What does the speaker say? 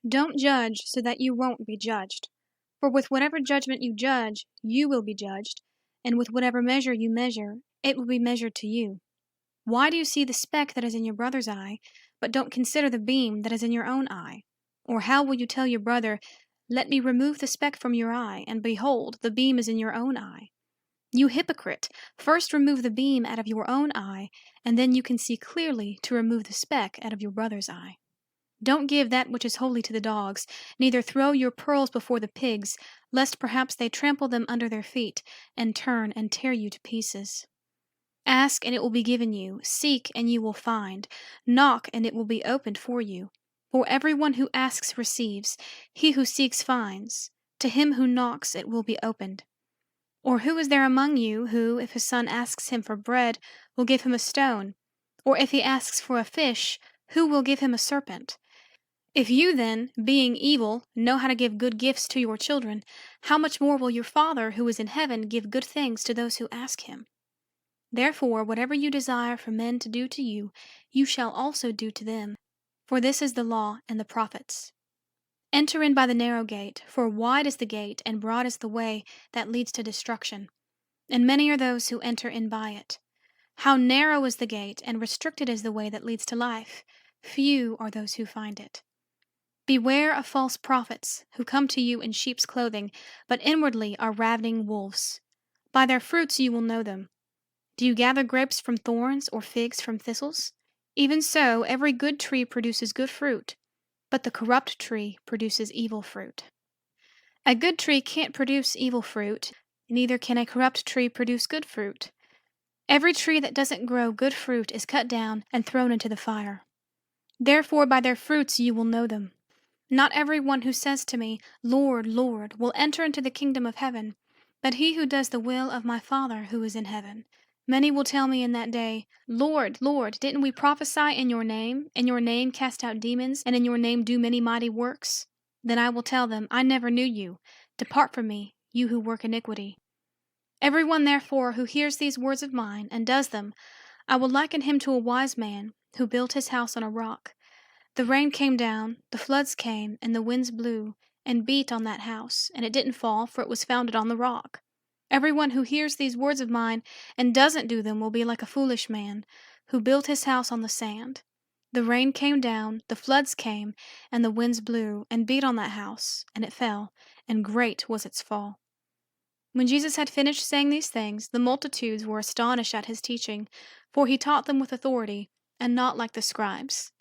Don't judge so that you won't be judged. For with whatever judgment you judge, you will be judged, and with whatever measure you measure, it will be measured to you. Why do you see the speck that is in your brother's eye, but don't consider the beam that is in your own eye? Or how will you tell your brother, "Let me remove the speck from your eye," and behold, the beam is in your own eye? You hypocrite! First remove the beam out of your own eye, and then you can see clearly to remove the speck out of your brother's eye. Don't give that which is holy to the dogs, neither throw your pearls before the pigs, lest perhaps they trample them under their feet, and turn and tear you to pieces. Ask, and it will be given you. Seek, and you will find. Knock, and it will be opened for you. For everyone who asks receives. He who seeks finds. To him who knocks it will be opened. Or who is there among you who, if his son asks him for bread, will give him a stone? Or if he asks for a fish, who will give him a serpent? If you then, being evil, know how to give good gifts to your children, how much more will your Father who is in heaven give good things to those who ask him? Therefore, whatever you desire for men to do to you, you shall also do to them. For this is the law and the prophets. Enter in by the narrow gate, for wide is the gate and broad is the way that leads to destruction, and many are those who enter in by it. How narrow is the gate and restricted is the way that leads to life. Few are those who find it. Beware of false prophets, who come to you in sheep's clothing, but inwardly are ravening wolves. By their fruits you will know them. Do you gather grapes from thorns or figs from thistles? Even so, every good tree produces good fruit, but the corrupt tree produces evil fruit. A good tree can't produce evil fruit, neither can a corrupt tree produce good fruit. Every tree that doesn't grow good fruit is cut down and thrown into the fire. Therefore, by their fruits you will know them. Not every one who says to me, "Lord, Lord," will enter into the kingdom of heaven, but he who does the will of my Father who is in heaven. Many will tell me in that day, "Lord, Lord, didn't we prophesy in your name cast out demons, and in your name do many mighty works?" Then I will tell them, "I never knew you. Depart from me, you who work iniquity." Everyone, therefore, who hears these words of mine and does them, I will liken him to a wise man who built his house on a rock. The rain came down, the floods came, and the winds blew and beat on that house, and it didn't fall, for it was founded on the rock. Everyone who hears these words of mine and doesn't do them will be like a foolish man who built his house on the sand. The rain came down, the floods came, and the winds blew and beat on that house, and it fell, and great was its fall. When Jesus had finished saying these things, the multitudes were astonished at his teaching, for he taught them with authority, and not like the scribes.